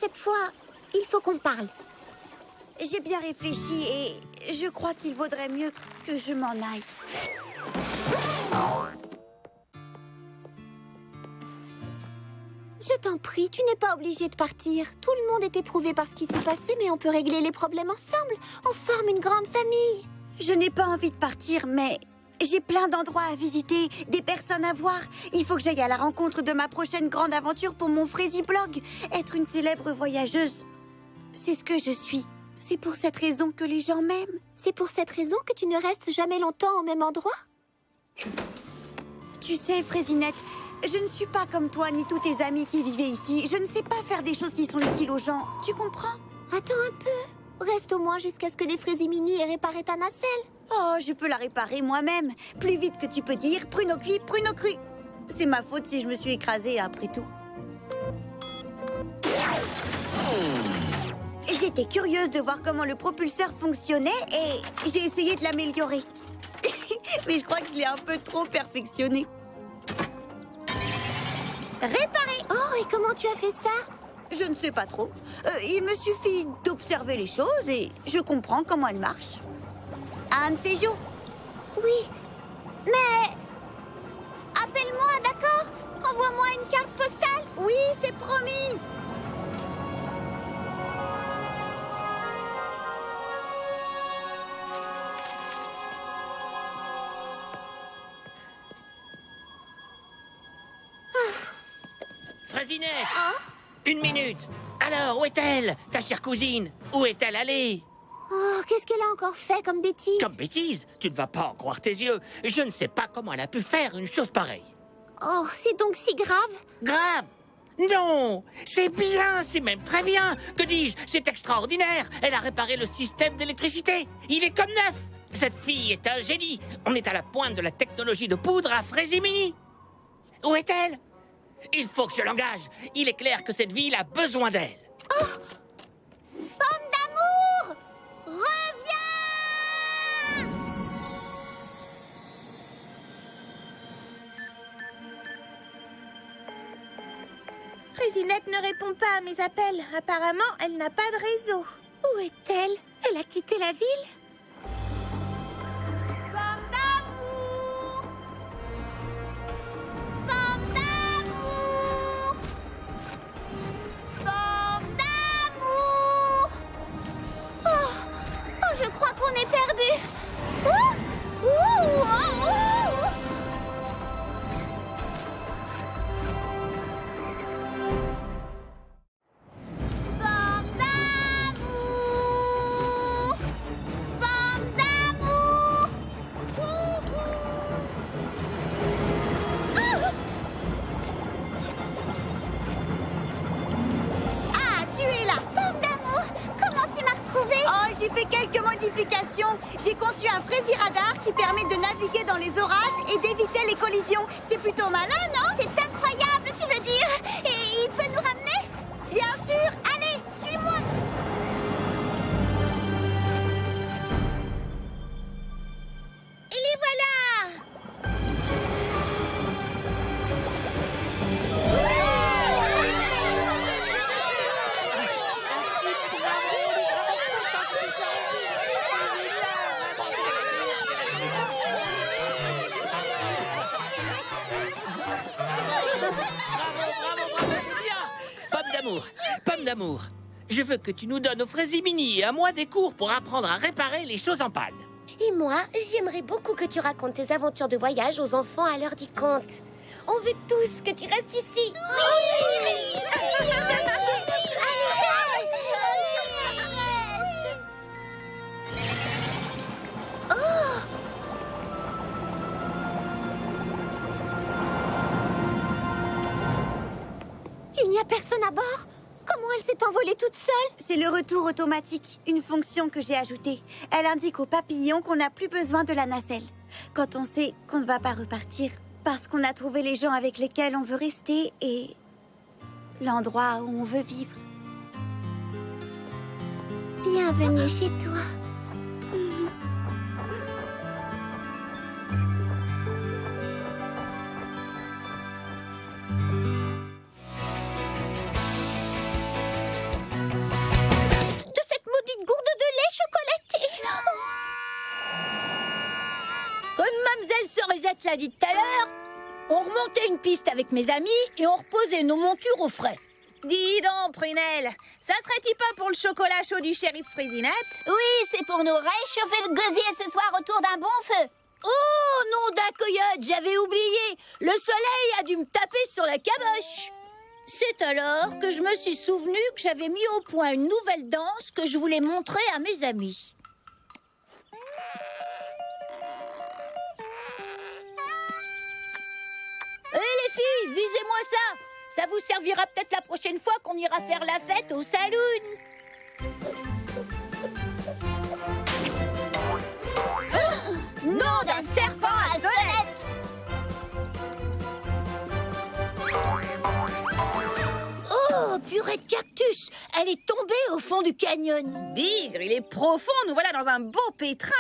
cette fois, il faut qu'on parle. J'ai bien réfléchi et je crois qu'il vaudrait mieux que je m'en aille. Je t'en prie, tu n'es pas obligé de partir. Tout le monde est éprouvé par ce qui s'est passé, mais on peut régler les problèmes ensemble. On forme une grande famille. Je n'ai pas envie de partir, mais j'ai plein d'endroits à visiter, des personnes à voir. Il faut que j'aille à la rencontre de ma prochaine grande aventure pour mon Fraizy-blog. Être une célèbre voyageuse, c'est ce que je suis. C'est pour cette raison que les gens m'aiment. C'est pour cette raison que tu ne restes jamais longtemps au même endroit? Tu sais, Fraisinette, je ne suis pas comme toi ni tous tes amis qui vivaient ici. Je ne sais pas faire des choses qui sont utiles aux gens. Tu comprends? Attends un peu. Reste au moins jusqu'à ce que les Fraisy-Mini aient réparé ta nacelle. Oh, je peux la réparer moi-même. Plus vite que tu peux dire pruneau cuit, pruneau cru. C'est ma faute si je me suis écrasée après tout. J'étais curieuse de voir comment le propulseur fonctionnait et j'ai essayé de l'améliorer. Mais je crois que je l'ai un peu trop perfectionné. Réparé! Oh, et comment tu as fait ça? Je ne sais pas trop. Il me suffit d'observer les choses et je comprends comment elles marchent. Un de ces jours. Oui, mais... Appelle-moi, d'accord? Envoie-moi une carte postale. Oui, c'est promis! Fraisinette! Une minute! Alors, où est-elle, ta chère cousine? Où est-elle allée? Oh, qu'est-ce qu'elle a encore fait comme bêtise? Comme bêtise? Tu ne vas pas en croire tes yeux. Je ne sais pas comment elle a pu faire une chose pareille. Oh, c'est donc si grave? Grave? Non! C'est bien, c'est même très bien! Que dis-je? C'est extraordinaire! Elle a réparé le système d'électricité! Il est comme neuf! Cette fille est un génie! On est à la pointe de la technologie de poudre à Fraizy-Mini! Où est-elle? Il faut que je l'engage! Il est clair que cette ville a besoin d'elle! Pomme d'amour! Reviens! Fraisinette ne répond pas à mes appels. Apparemment, elle n'a pas de réseau. Où est-elle? Elle a quitté la ville? Pomme d'amour! Pomme d'amour! Pomme d'amour! Oh! Oh, je crois qu'on est perdu! Oh! Ouh! Oh! Oh! Pomme d'amour! Pomme d'amour! Coucou! Ah, tu es là! Pomme d'amour! Comment tu m'as retrouvée? Oh, j'ai fait quelques modifications. J'ai conçu un Fraizy radar qui permet de naviguer dans les orages et d'éviter les collisions. C'est plutôt malin, non? C'est incroyable, tu veux dire? Et il peut nous ramener? Bien sûr! Allez, suis-moi! Et les voilà! Pomme d'amour, pomme d'amour, je veux que tu nous donnes au Fraizy-Mini et à moi des cours pour apprendre à réparer les choses en panne. Et moi, j'aimerais beaucoup que tu racontes tes aventures de voyage aux enfants à l'heure du conte. On veut tous que tu restes ici. Il n'y a personne à bord? Comment elle s'est envolée toute seule? C'est le retour automatique, une fonction que j'ai ajoutée. Elle indique aux papillons qu'on n'a plus besoin de la nacelle. Quand on sait qu'on ne va pas repartir, parce qu'on a trouvé les gens avec lesquels on veut rester et l'endroit où on veut vivre. Bienvenue chez toi. Frésinette l'a dit tout à l'heure, on remontait une piste avec mes amis et on reposait nos montures au frais. Dis donc, Prunelle, ça serait-il pas pour le chocolat chaud du shérif Frésinette? Oui, c'est pour nous réchauffer le gosier ce soir autour d'un bon feu. Oh, nom d'un coyote, j'avais oublié. Le soleil a dû me taper sur la caboche. C'est alors que je me suis souvenu que j'avais mis au point une nouvelle danse que je voulais montrer à mes amis. Hé les filles, visez-moi ça. Ça vous servira peut-être la prochaine fois qu'on ira faire la fête au saloon. Nom d'un serpent à sonnette! Oh, purée de cactus. Elle est tombée au fond du canyon. Bigre, il est profond, nous voilà dans un beau pétrin.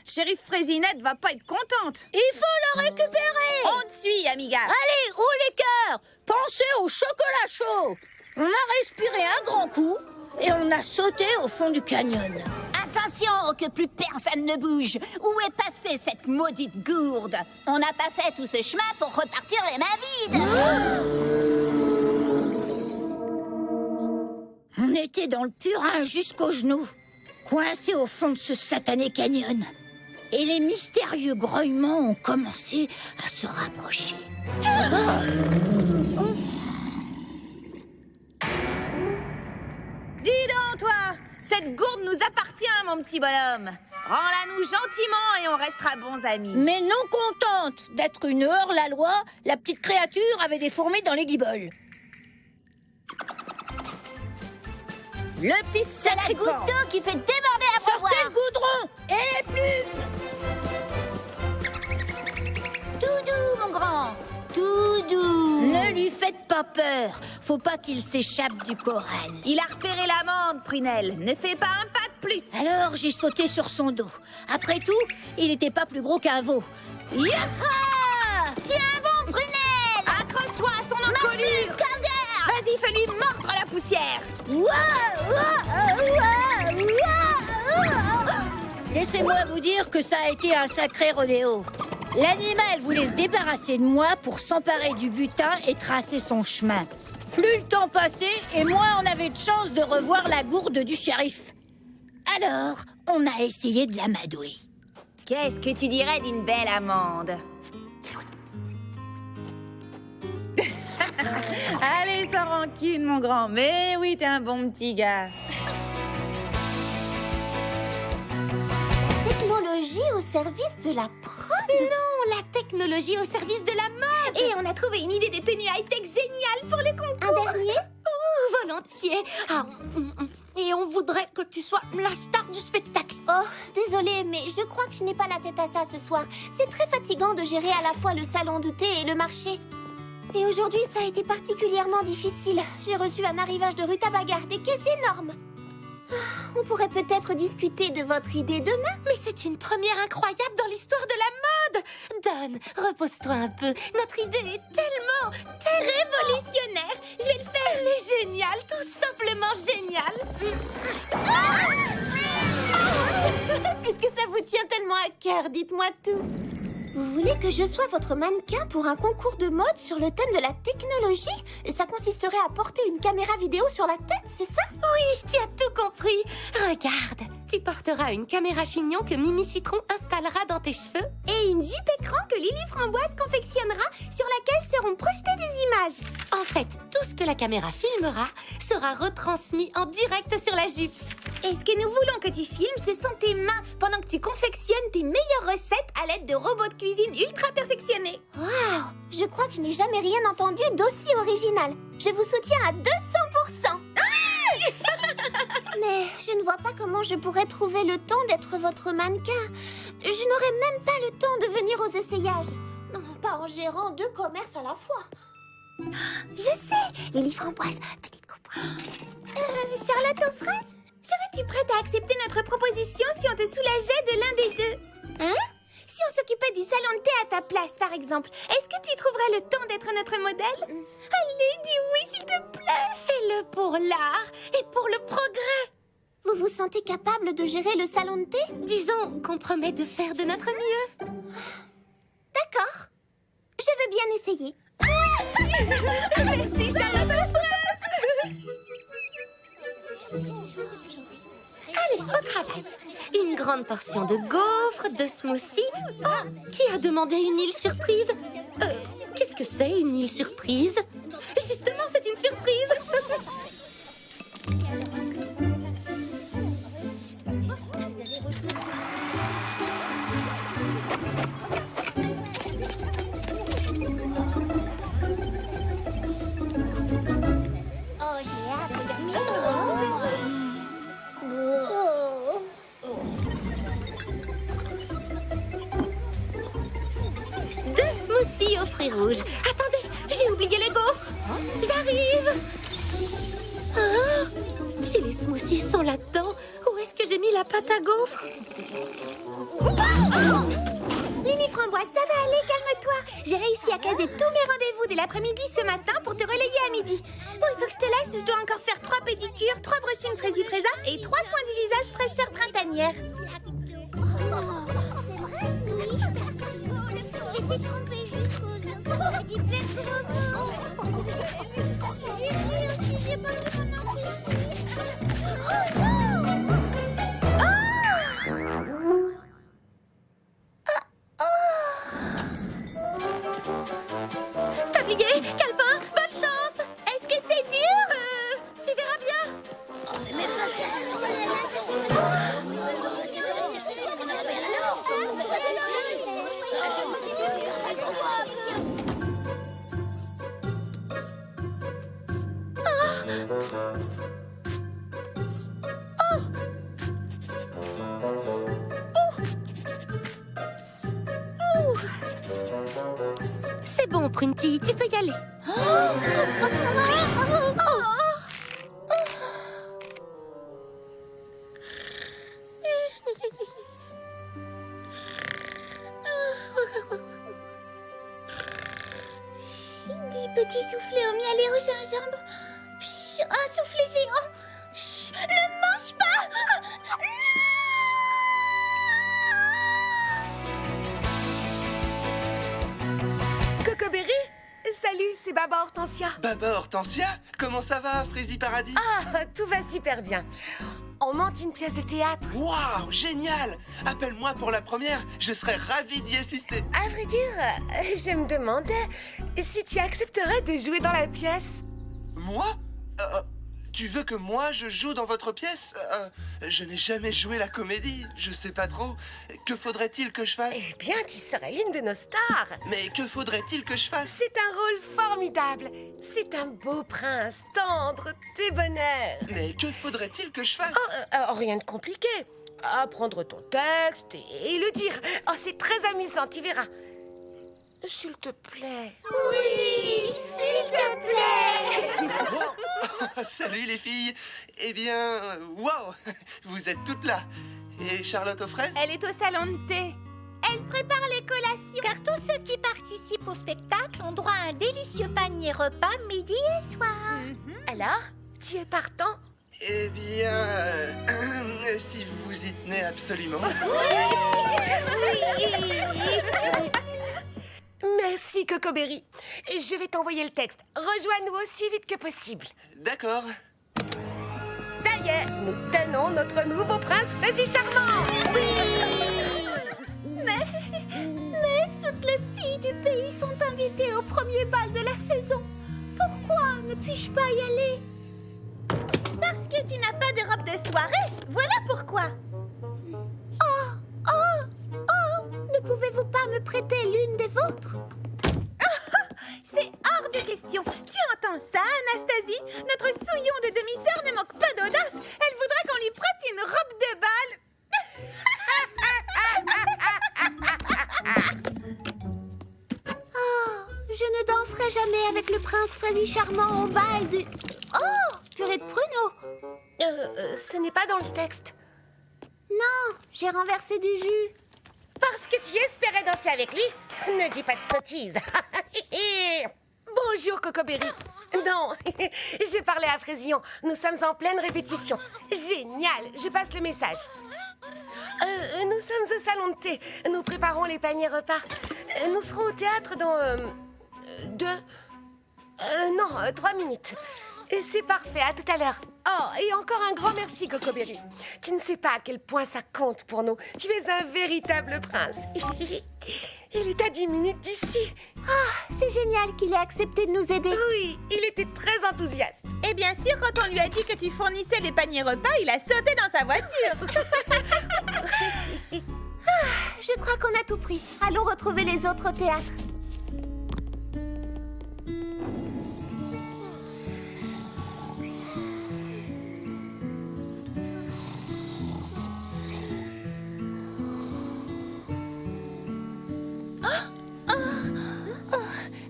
Shérif Frésinette va pas être contente. Il faut la récupérer. On te suit, amiga. Allez, haut les cœurs. Pensez au chocolat chaud. On a respiré un grand coup et on a sauté au fond du canyon. Attention que plus personne ne bouge. Où est passée cette maudite gourde? On n'a pas fait tout ce chemin pour repartir les mains vides. On était dans le purin jusqu'aux genoux, coincés au fond de ce satané canyon. Et les mystérieux grognements ont commencé à se rapprocher. Dis donc, toi, cette gourde nous appartient, mon petit bonhomme. Rends-la-nous gentiment et on restera bons amis. Mais non contente d'être une hors-la-loi, la petite créature avait des fourmis dans les guiboles. Le petit C'est la sacré goutte d'eau qui fait déborder la Sortez boire. le goudron et les plumes. Tout doux, mon grand. Tout doux. Ne lui faites pas peur. Faut pas qu'il s'échappe du corral. Il a repéré l'amande, Prunelle. Ne fais pas un pas de plus. Alors j'ai sauté sur son dos. Après tout, il n'était pas plus gros qu'un veau. Yaha! Tiens bon, Prunelle. Accroche-toi à son encolure. Vas-y, fais-lui mordre la poussière. Laissez-moi vous dire que ça a été un sacré rodéo. L'animal voulait se débarrasser de moi pour s'emparer du butin et tracer son chemin. Plus le temps passait et moins on avait de chance de revoir la gourde du shérif. Alors, on a essayé de l'amadouer. Qu'est-ce que tu dirais d'une belle amande? Allez, sans rancune, mon grand. Mais oui, t'es un bon petit gars. Technologie au service de la prod? Non, la technologie au service de la mode. Et on a trouvé une idée de tenue high-tech géniale pour le concours. Un dernier? Volontiers. Et on voudrait que tu sois la star du spectacle. Oh, désolée, mais je crois que je n'ai pas la tête à ça ce soir. C'est très fatigant de gérer à la fois le salon de thé et le marché. Et aujourd'hui, ça a été particulièrement difficile. J'ai reçu un arrivage de rutabaga, des caisses énormes. On pourrait peut-être discuter de votre idée demain. Mais c'est une première incroyable dans l'histoire de la mode. Don, repose-toi un peu. Notre idée est tellement révolutionnaire. Je vais le faire. Elle est géniale, tout simplement géniale. Puisque ça vous tient tellement à cœur, dites-moi tout. Vous voulez que je sois votre mannequin pour un concours de mode sur le thème de la technologie? Ça consisterait à porter une caméra vidéo sur la tête, c'est ça? Oui, tu as tout compris. Regarde, tu porteras une caméra chignon que Mimi Citron installera dans tes cheveux. Et une jupe écran que Lily Framboise confectionnera sur laquelle seront projetées des images. En fait, tout ce que la caméra filmera sera retransmis en direct sur la jupe. Et ce que nous voulons que tu filmes, ce sont tes mains pendant que tu confectionnes tes meilleures recettes à l'aide de robots de cuisine ultra perfectionnés. Waouh! Je crois que je n'ai jamais rien entendu d'aussi original. Je vous soutiens à 200%. Mais je ne vois pas comment je pourrais trouver le temps d'être votre mannequin. Je n'aurais même pas le temps de venir aux essayages. Non, pas en gérant 2 commerces à la fois. Je sais, Lily Framboise, petite coupure. Charlotte aux fraises? Serais-tu prête à accepter notre proposition si on te soulageait de l'un des deux? Hein? Si on s'occupait du salon de thé à ta place, par exemple, est-ce que tu trouverais le temps d'être notre modèle? Allez, dis oui, s'il te plaît. Fais-le pour l'art et pour le progrès. Vous vous sentez capable de gérer le salon de thé? Disons qu'on promet de faire de notre mieux. D'accord. Je veux bien essayer. Merci, Charlotte aux fraises. Allez, au travail. Une grande portion de gaufres, de smoothie. Oh, qui a demandé une île surprise? Qu'est-ce que c'est, une île surprise? Justement, c'est une surprise. Oh, j'ai hâte. Deux smoothies aux fruits rouges. Attendez, j'ai oublié les gaufres. J'arrive. Ah, si les smoothies sont là-dedans, où est-ce que j'ai mis la pâte à gaufres? Lily Framboise, ça va aller, calme-toi. J'ai réussi à caser tous mes rendez-vous dès l'après-midi ce matin pour te relayer à midi. Bon, il faut que je te laisse, je dois encore faire 3 pédicures, 3 brushings fraisi-fraisa et 3 soins du visage fraîcheur printanière. C'est vrai, oui. Je m'étais trompée jusqu'aux yeux. Ça dit plein de robots. J'ai pas vu mon enfant. Tablier, calepin, bonne chance. Est-ce que c'est dur? Tu verras bien. C'est bon, Prunty, tu peux y aller. Des petits soufflets au miel et au gingembre. Puis un soufflet géant. Ne mange pas! Cocoberry? Salut, c'est Baba Hortensia. Baba Hortensia, comment ça va, Frézy Paradis? Ah, tout va super bien. On monte une pièce de théâtre. Waouh, génial! Appelle-moi pour la première, je serais ravi d'y assister. À vrai dire, je me demandais si tu accepterais de jouer dans la pièce. Moi? Tu veux que moi je joue dans votre pièce? Je n'ai jamais joué la comédie, je sais pas trop. Que faudrait-il que je fasse? Eh bien, tu serais l'une de nos stars. Mais que faudrait-il que je fasse? C'est un rôle formidable. C'est un beau prince, tendre, débonnaire. Mais que faudrait-il que je fasse? Rien de compliqué. Apprendre ton texte et le dire. Oh, c'est très amusant, tu verras. S'il te plaît. Oui, s'il te plaît. Oh, salut les filles. Eh bien, waouh, vous êtes toutes là. Et Charlotte aux fraises? Elle est au salon de thé. Elle prépare les collations. Car tous ceux qui participent au spectacle ont droit à un délicieux panier repas midi et soir. Alors, tu es partant? Eh bien, si vous vous y tenez absolument. Merci, Cocoberry. Je vais t'envoyer le texte. Rejoins-nous aussi vite que possible. D'accord. Ça y est, nous tenons notre nouveau prince Frézy Charmant. Mais toutes les filles du pays sont invitées au premier bal de la saison. Pourquoi ne puis-je pas y aller? Parce que tu n'as pas de robe de soirée. Voilà pourquoi. Oh, ne pouvez-vous pas me prêter l'une des vôtres? C'est hors de question. Tu entends ça, Anastasie? Notre souillon de demi-sœur ne manque pas d'audace. Elle voudrait qu'on lui prête une robe de bal. Je ne danserai jamais avec le prince Frézy Charmant au bal du... Oh, purée de pruneaux. Ce n'est pas dans le texte. Non, j'ai renversé du jus. Parce que tu espérais danser avec lui? Ne dis pas de sottises. Bonjour, Cocoberry. Non, j'ai parlé à Frézillon. Nous sommes en pleine répétition. Génial, je passe le message. Nous sommes au salon de thé. Nous préparons les paniers repas. Nous serons au théâtre dans 3 minutes. Et c'est parfait, à tout à l'heure. Oh, et encore un grand merci, Cocoberry. Tu ne sais pas à quel point ça compte pour nous. Tu es un véritable prince. Il est à 10 minutes d'ici. C'est génial qu'il ait accepté de nous aider. Oui, il était très enthousiaste. Et bien sûr, quand on lui a dit que tu fournissais les paniers repas, il a sauté dans sa voiture. Je crois qu'on a tout pris. Allons retrouver les autres au théâtre.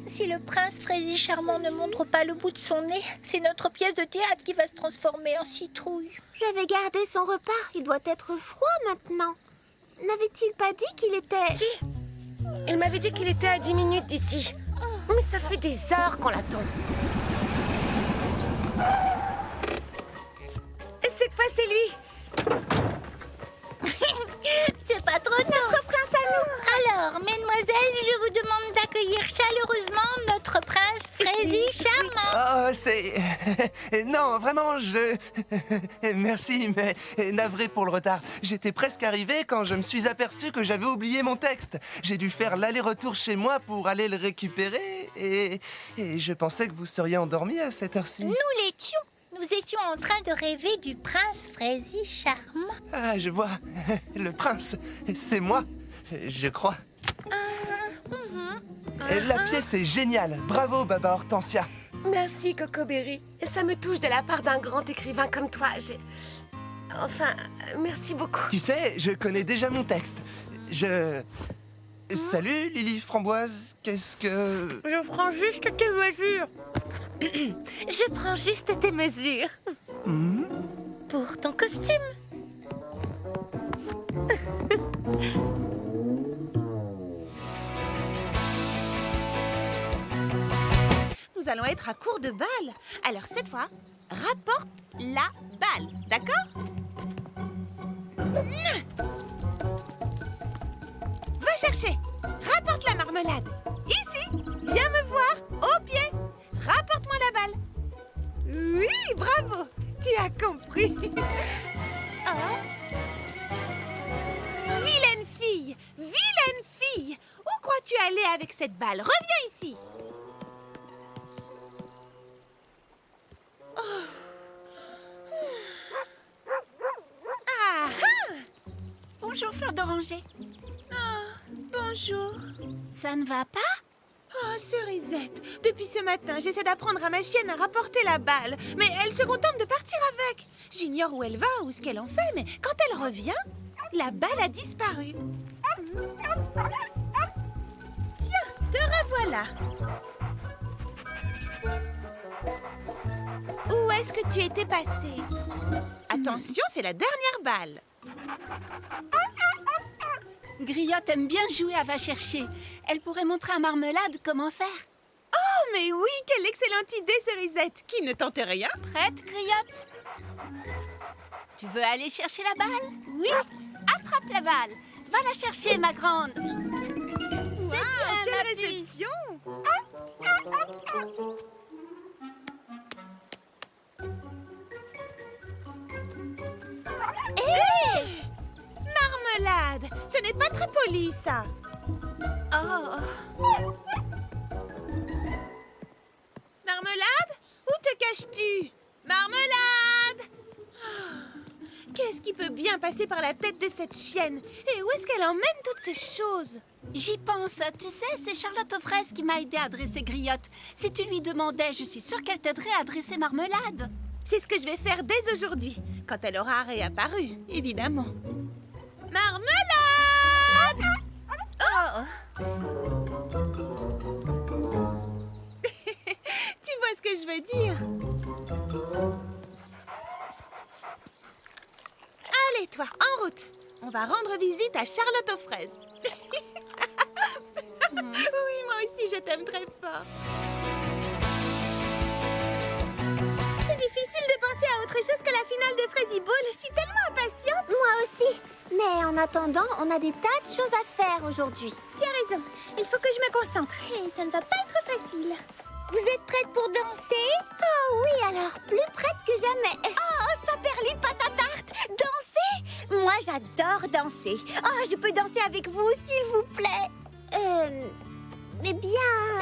Si le prince Frézy Charmant ne montre pas le bout de son nez, c'est notre pièce de théâtre qui va se transformer en citrouille. J'avais gardé son repas. Il doit être froid maintenant. N'avait-il pas dit qu'il était... Si, il m'avait dit qu'il était à 10 minutes d'ici. Mais ça fait des heures qu'on l'attend. Et cette fois, c'est lui. C'est pas trop notre prince à nous. Alors, mesdemoiselles, je vous demande d'accueillir chaleureusement notre prince Frézy Charmant. Oh, c'est... Non, vraiment, Merci, mais navré pour le retard. J'étais presque arrivé quand je me suis aperçu que j'avais oublié mon texte. J'ai dû faire l'aller-retour chez moi pour aller le récupérer et je pensais que vous seriez endormi à cette heure-ci. Nous l'étions. Nous étions en train de rêver du prince Frézy Charmant. Ah, je vois. Le prince, c'est moi, je crois. La pièce est géniale. Bravo, Baba Hortensia. Merci, Cocoberry. Ça me touche de la part d'un grand écrivain comme toi. Enfin, merci beaucoup. Tu sais, je connais déjà mon texte. Salut, Lily Framboise. Qu'est-ce que... Je prends juste tes mesures. Je prends juste tes mesures. Pour ton costume. Nous allons être à court de balles. Alors cette fois, rapporte la balle, d'accord? Va chercher. Rapporte la marmelade. Ici, viens me voir, au pied. Rapporte-moi la balle. Oui, bravo. Tu as compris. Oh. Vilaine fille. Vilaine fille. Où crois-tu aller avec cette balle? Reviens ici. Bonjour, Fleur d'Oranger. Bonjour. Ça ne va pas? Oh, Cerisette, depuis ce matin, j'essaie d'apprendre à ma chienne à rapporter la balle, mais elle se contente de partir avec. J'ignore où elle va ou ce qu'elle en fait, mais quand elle revient, la balle a disparu. Tiens, te revoilà. Où est-ce que tu étais passée? Attention, c'est la dernière balle. Griotte aime bien jouer à va chercher. Elle pourrait montrer à Marmelade comment faire. Oh, mais oui, quelle excellente idée, Cerisette. Qui ne tente rien? Prête, Griotte? Tu veux aller chercher la balle? Oui. Attrape la balle. Va la chercher, ma grande. C'est bien, Quelle ma puce. réception! Marmelade! Ce n'est pas très poli, ça! Oh. Marmelade? Où te caches-tu? Marmelade! Oh, qu'est-ce qui peut bien passer par la tête de cette chienne? Et où est-ce qu'elle emmène toutes ces choses? J'y pense. Tu sais, c'est Charlotte aux fraises qui m'a aidé à dresser Griotte. Si tu lui demandais, je suis sûre qu'elle t'aiderait à dresser Marmelade. C'est ce que je vais faire dès aujourd'hui, quand elle aura réapparu, évidemment. Marmelade! Oh! Tu vois ce que je veux dire? Allez, toi, en route. On va rendre visite à Charlotte aux fraises. Oui, moi aussi, je t'aime très fort. C'est difficile de penser à autre chose que la finale de Frézy Ball. Je suis tellement impatiente. Moi aussi. Mais en attendant, on a des tas de choses à faire aujourd'hui. Tu as raison. Il faut que je me concentre. Et ça ne va pas être facile. Vous êtes prête pour danser? Oh oui, alors, plus prête que jamais. Oh, Saperli patatarte, danser? Moi, j'adore danser. Oh, je peux danser avec vous, s'il vous plaît. Eh bien...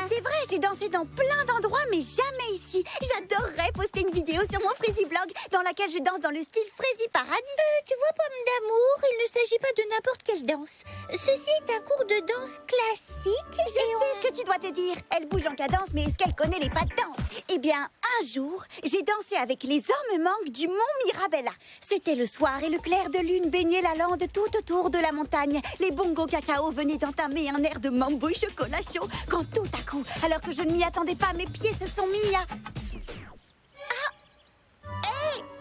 C'est vrai, j'ai dansé dans plein d'endroits, mais jamais ici. J'adorerais poster une vidéo sur mon Frézy Blog dans laquelle je danse dans le style Frézy Paradis. Tu vois, Pomme d'amour, il ne s'agit pas de n'importe quelle danse. Ceci est un cours de danse classique. Je sais ce que tu dois te dire. Elle bouge en cadence, mais est-ce qu'elle connaît les pas de danse? Eh bien, un jour, j'ai dansé avec les hommes manques du mont Mirabella. C'était le soir et le clair de lune baignait la lande tout autour de la montagne. Les bongos cacao venaient d'entamer un air de mambo chocolat chaud quand tout à coup, alors que je ne m'y attendais pas, mes pieds se sont mis à...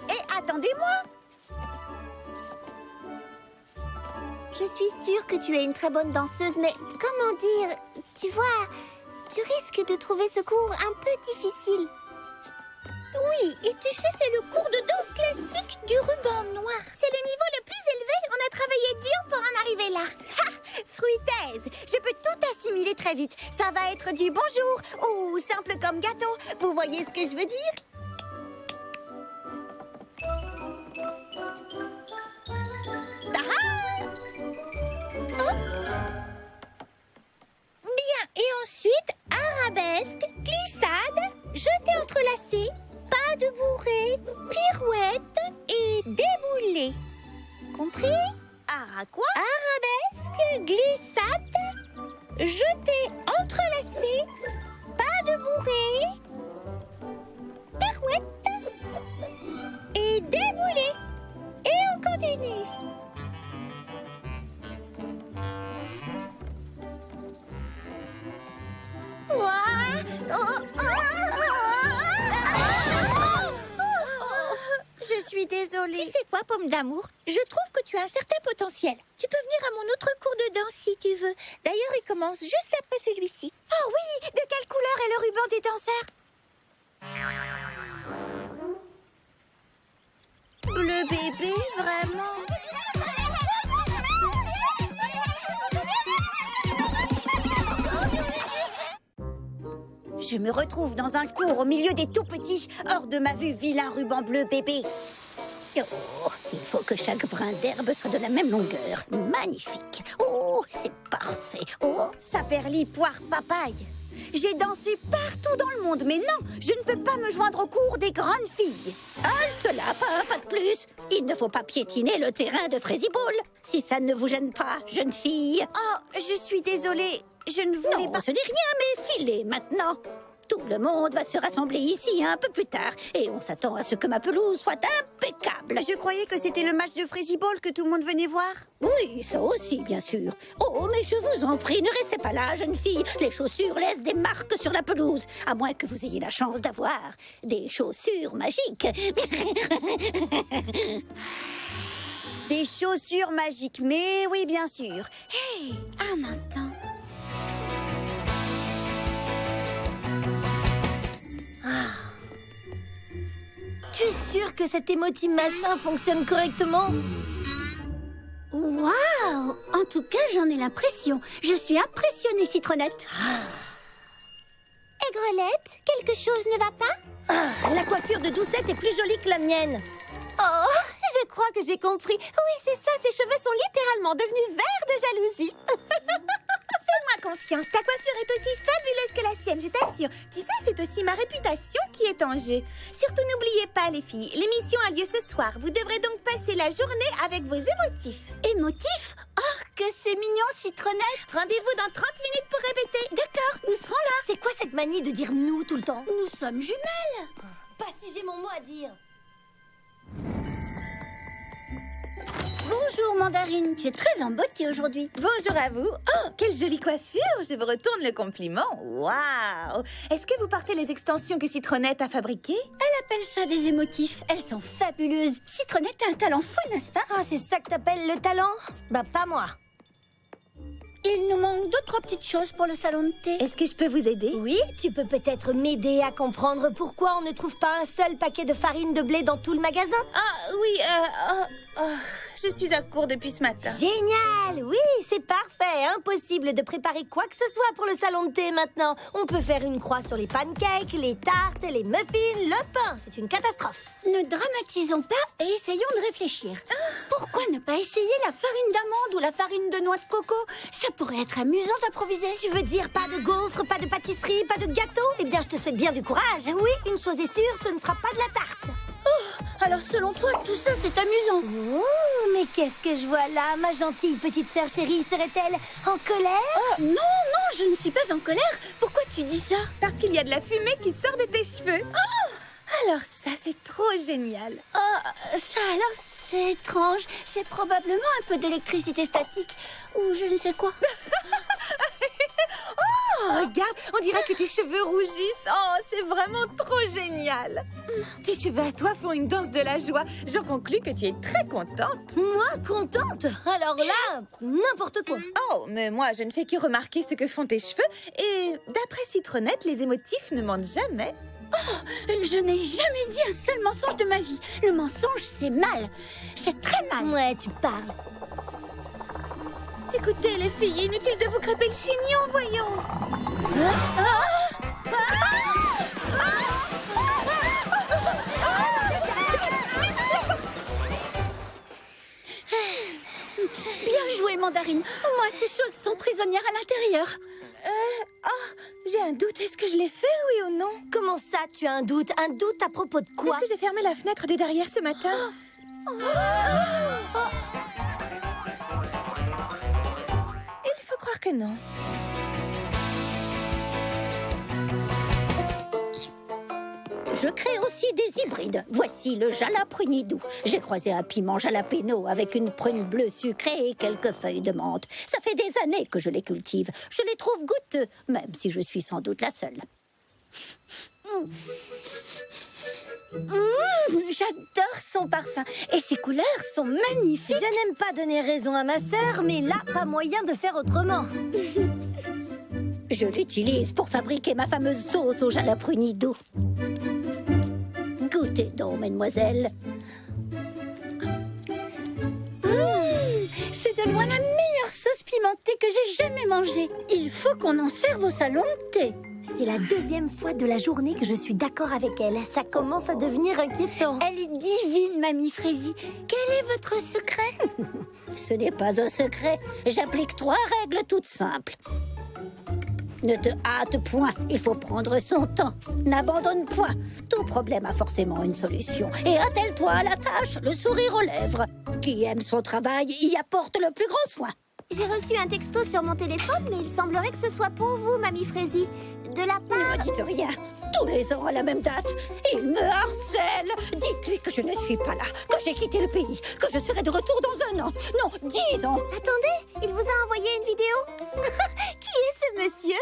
Hé, attendez-moi! Je suis sûre que tu es une très bonne danseuse, mais comment dire? Tu vois, tu risques de trouver ce cours un peu difficile. Oui, et tu sais, c'est le cours de danse classique du ruban noir. C'est le niveau le plus élevé. On a travaillé dur pour en arriver là. Ha! Fruitaise! Je peux tout assimiler très vite. Ça va être du bonjour ou simple comme gâteau. Vous voyez ce que je veux dire? Bien, et ensuite, arabesque, glissade, jeté entrelacé, pas de bourrée, pirouette et déboulé. Compris? Quoi? Arabesque, glissade, jeté entrelacé, pas de bourrée, pirouette et déboulé. Et on continue. Je suis désolée. Tu sais quoi, Pomme d'amour? Je trouve que tu as un certain potentiel. Tu peux venir à mon autre cours de danse si tu veux. D'ailleurs, il commence juste après celui-ci. Oh oui! De quelle couleur est le ruban des danseurs? Bleu bébé, vraiment? Je me retrouve dans un cours au milieu des tout-petits, hors de ma vue, vilain ruban bleu bébé. Oh, il faut que chaque brin d'herbe soit de la même longueur. Magnifique. Oh, c'est parfait. Oh, Saperli poire papaye. J'ai dansé partout dans le monde, mais non, je ne peux pas me joindre au cours des grandes filles. halte là, pas de plus. Il ne faut pas piétiner le terrain de Frézy Ball. Si ça ne vous gêne pas, jeune fille. Oh, je suis désolée, je ne voulais Non, pas... ce n'est rien, mais filez maintenant. Tout le monde va se rassembler ici un peu plus tard. Et on s'attend à ce que ma pelouse soit impeccable. Je croyais que c'était le match de Frézy Ball que tout le monde venait voir. Oui, ça aussi, bien sûr. Oh, mais je vous en prie, ne restez pas là, jeune fille. Les chaussures laissent des marques sur la pelouse. À moins que vous ayez la chance d'avoir des chaussures magiques. Des chaussures magiques, mais oui, bien sûr. Hey, un instant. Tu es sûre que cet émoji machin fonctionne correctement? Waouh! En tout cas, j'en ai l'impression. Je suis impressionnée, Citronnette. Aigrelette, quelque chose ne va pas? La coiffure de Doucette est plus jolie que la mienne. Oh, je crois que j'ai compris. Oui, c'est ça, ses cheveux sont littéralement devenus verts de jalousie. Fais-moi confiance, ta coiffure est aussi fabuleuse que la sienne, je t'assure. Tu sais, c'est aussi ma réputation qui est en jeu. Surtout, n'oubliez pas, les filles, l'émission a lieu ce soir. Vous devrez donc passer la journée avec vos émotifs. Émotif? Oh, que c'est mignon, Citronnette. Rendez-vous dans 30 minutes pour répéter. D'accord, nous serons là. C'est quoi cette manie de dire nous tout le temps? Nous sommes jumelles. Pas si j'ai mon mot à dire. Bonjour, Mandarine. Tu es très en beauté aujourd'hui. Bonjour à vous. Oh, quelle jolie coiffure. Je vous retourne le compliment. Waouh. Est-ce que vous portez les extensions que Citronnette a fabriquées? Elle appelle ça des émotifs. Elles sont fabuleuses. Citronnette a un talent fou, n'est-ce pas? Ah, c'est ça que t'appelles le talent? Bah, pas moi. Il nous manque 2-3 petites choses pour le salon de thé. Est-ce que je peux vous aider? Oui, tu peux peut-être m'aider à comprendre pourquoi on ne trouve pas un seul paquet de farine de blé dans tout le magasin? Ah oui, que je suis à court depuis ce matin. Génial! Oui, c'est parfait. Impossible de préparer quoi que ce soit pour le salon de thé maintenant. On peut faire une croix sur les pancakes, les tartes, les muffins, le pain. C'est une catastrophe. Ne dramatisons pas et essayons de réfléchir. Pourquoi ne pas essayer la farine d'amande ou la farine de noix de coco? Ça pourrait être amusant d'improviser. Tu veux dire pas de gaufres, pas de pâtisserie, pas de gâteau? Eh bien, je te souhaite bien du courage. Oui, une chose est sûre, ce ne sera pas de la tarte. Alors selon toi, tout ça c'est amusant. Oh, mais qu'est-ce que je vois là? Ma gentille petite sœur chérie serait-elle en colère? Non, je ne suis pas en colère. Pourquoi tu dis ça? Parce qu'il y a de la fumée qui sort de tes cheveux. Oh, alors ça, c'est trop génial. Ça alors c'est étrange. C'est probablement un peu d'électricité statique ou je ne sais quoi. Oh, regarde, on dirait que tes cheveux rougissent. Oh, c'est vraiment trop génial. Tes cheveux à toi font une danse de la joie. J'en conclus que tu es très contente. Moi, contente? Alors là, n'importe quoi. Oh, mais moi, je ne fais que remarquer ce que font tes cheveux. Et d'après Citronnette, les émotifs ne mentent jamais. Je n'ai jamais dit un seul mensonge de ma vie. Le mensonge, c'est mal. C'est très mal. Ouais, tu parles. Écoutez, les filles, inutile de vous crêper le chignon, voyons. Bien joué, Mandarine. Au moins, ces choses sont prisonnières à l'intérieur. J'ai un doute. Est-ce que je l'ai fait, oui ou non? Comment ça, tu as un doute? Un doute à propos de quoi? Est-ce que j'ai fermé la fenêtre de derrière ce matin? Il faut croire que non. Je crée aussi des hybrides. Voici le jalaprunidou. J'ai croisé un piment jalapeno avec une prune bleue sucrée et quelques feuilles de menthe. Ça fait des années que je les cultive. Je les trouve goûteux, même si je suis sans doute la seule. J'adore son parfum. Et ses couleurs sont magnifiques. Je n'aime pas donner raison à ma sœur, mais là, pas moyen de faire autrement. Je l'utilise pour fabriquer ma fameuse sauce au jalaprunidou. Goûtez donc, mesdemoiselles. C'est de loin la meilleure sauce pimentée que j'ai jamais mangée. Il faut qu'on en serve au salon de thé. C'est la deuxième fois de la journée que je suis d'accord avec elle. Ça commence à devenir inquiétant. Elle est divine, Mamie Frézy. Quel est votre secret? Ce n'est pas un secret. J'applique 3 règles toutes simples. Ne te hâte point, il faut prendre son temps. N'abandonne point. Tout problème a forcément une solution. Et attelle-toi à la tâche, le sourire aux lèvres. Qui aime son travail y apporte le plus grand soin. J'ai reçu un texto sur mon téléphone, mais il semblerait que ce soit pour vous, Mamie Frézy. De la Ne part... me dites rien. Tous les ans à la même date, il me harcèle. Dites-lui que je ne suis pas là, que j'ai quitté le pays, que je serai de retour dans 1 an. Non, 10 ans. Attendez, il vous a envoyé une vidéo? Qui est ce monsieur?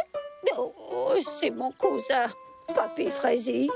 Oh, c'est mon cousin, Papy Frézy.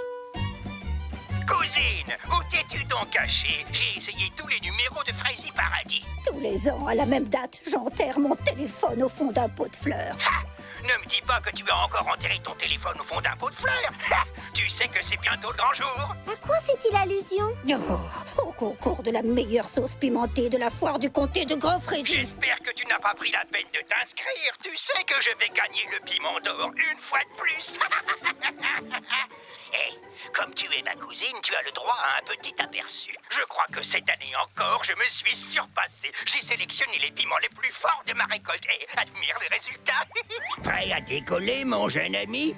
Cousine, où t'es-tu donc cachée? J'ai essayé tous les numéros de Frézy Paradis. Tous les ans, à la même date, j'enterre mon téléphone au fond d'un pot de fleurs. Ha! Ne me dis pas que tu as encore enterré ton téléphone au fond d'un pot de fleurs. Ha! Tu sais que c'est bientôt le grand jour. À quoi fait-il allusion? Oh, au concours de la meilleure sauce pimentée de la foire du comté de Grand Frézy. J'espère que tu n'as pas pris la peine de t'inscrire. Tu sais que je vais gagner le piment d'or une fois de plus. Hé, comme tu es ma cousine, tu as le droit à un petit aperçu. Je crois que cette année encore, je me suis surpassé. J'ai sélectionné les piments les plus forts de ma récolte et admire les résultats. Prêt à décoller, mon jeune ami?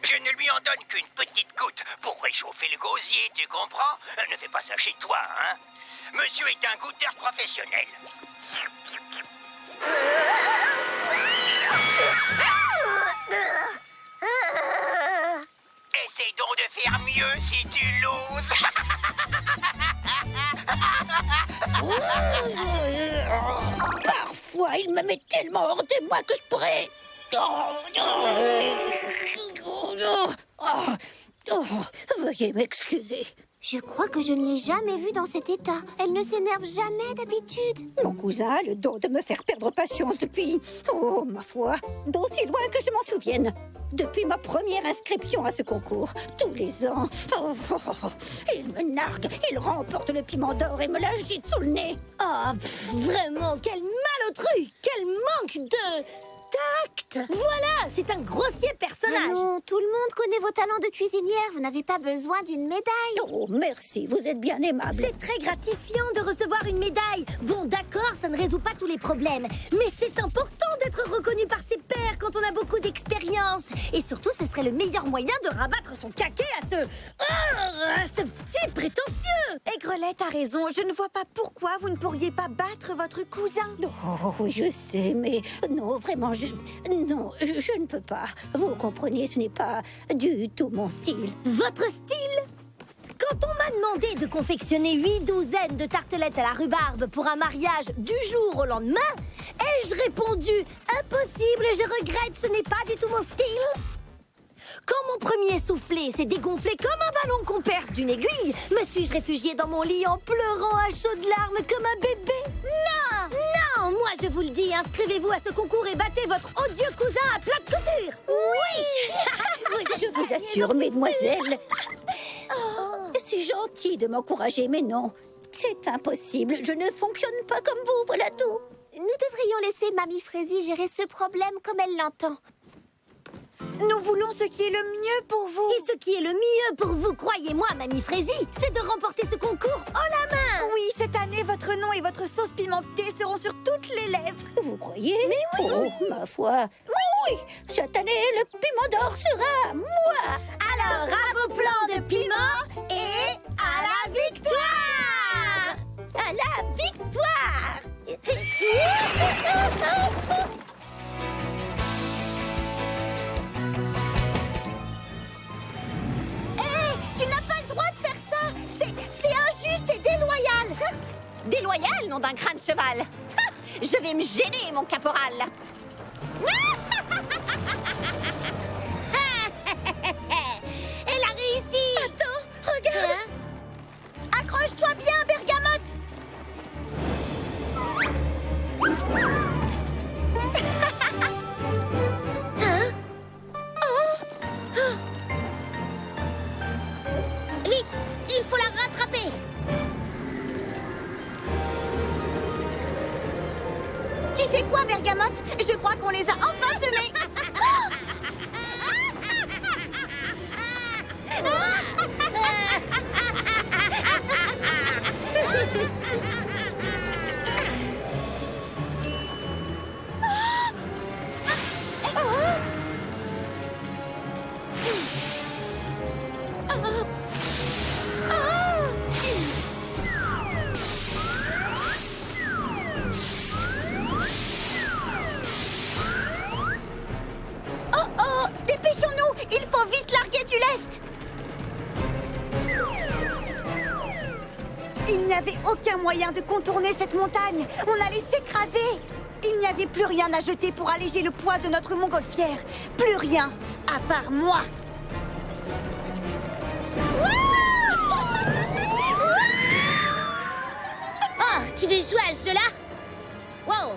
Je ne lui en donne qu'une petite goutte pour réchauffer le gosier, tu comprends? Ne fais pas ça chez toi, hein? Monsieur est un goûteur professionnel. Essaye donc de faire mieux si tu l'oses. Parfois, il me met tellement hors de moi que je pourrais... Veuillez m'excuser. Je crois que je ne l'ai jamais vue dans cet état. Elle ne s'énerve jamais d'habitude. Mon cousin a le don de me faire perdre patience depuis... Oh, ma foi, d'aussi loin que je m'en souvienne. depuis ma première inscription à ce concours. Tous les ans. Il me nargue, il remporte le piment d'or et me l'agite sous le nez. Oh, vraiment, quel malotru! Quel manque de tact! Voilà, c'est un grossier personnage. Non, tout le monde connaît vos talents de cuisinière. Vous n'avez pas besoin d'une médaille. Oh, merci, vous êtes bien aimable. C'est très gratifiant de recevoir une médaille. Bon, d'accord, ça ne résout pas tous les problèmes. Mais c'est important d'être reconnu par ses pairs quand on a beaucoup d'expérience. Et surtout, ce serait le meilleur moyen de rabattre son caquet à ce petit prétentieux. Aigrelette a raison, je ne vois pas pourquoi vous ne pourriez pas battre votre cousin. Oh, oui, je sais, mais non, vraiment, je ne peux pas. Vous comprenez, ce n'est pas du tout mon style. Votre style? Quand on m'a demandé de confectionner 8 douzaines de tartelettes à la rhubarbe pour un mariage du jour au lendemain, ai-je répondu « Impossible, je regrette, ce n'est pas du tout mon style ». Quand mon premier soufflé s'est dégonflé comme un ballon qu'on perce d'une aiguille, me suis-je réfugiée dans mon lit en pleurant à chaudes larmes comme un bébé? Non! Non! Moi, je vous le dis, inscrivez-vous à ce concours et battez votre odieux cousin à plat de couture! Oui! Je vous assure, mesdemoiselles. C'est gentil de m'encourager, mais non. C'est impossible, je ne fonctionne pas comme vous, voilà tout. Nous devrions laisser Mamie Frézy gérer ce problème comme elle l'entend. Nous voulons ce qui est le mieux pour vous. Et ce qui est le mieux pour vous, croyez-moi, Mamie Frézy, c'est de remporter ce concours haut la main! Oui, cette année, votre nom et votre sauce pimentée seront sur toutes les lèvres. Vous croyez? Mais oui! Oh, ma foi! Oui! Cette année, le piment d'or sera moi! Alors, à vos plans de piment et à la victoire! À la victoire! Tu n'as pas le droit de faire ça. C'est injuste et déloyal. Déloyal, nom d'un crâne cheval. Je vais me gêner, mon caporal. Elle a réussi. Attends, regarde! Accroche-toi bien, Bergamote. Vite, il faut la rattraper! Tu sais quoi, Bergamote? Je crois qu'on les a enfin semés. Oh, dépêchons-nous. Il faut vite larguer du lest. Il n'y avait aucun moyen de contourner cette montagne. On allait s'écraser. Il n'y avait plus rien à jeter pour alléger le poids de notre montgolfière. Plus rien, à part moi. Oh, tu veux jouer à ce jeu-là? Wow!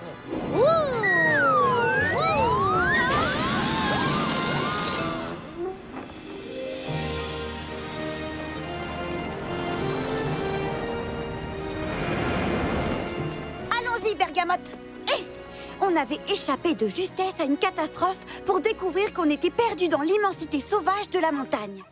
Allons-y, Bergamote. On avait échappé de justesse à une catastrophe pour découvrir qu'on était perdu dans l'immensité sauvage de la montagne.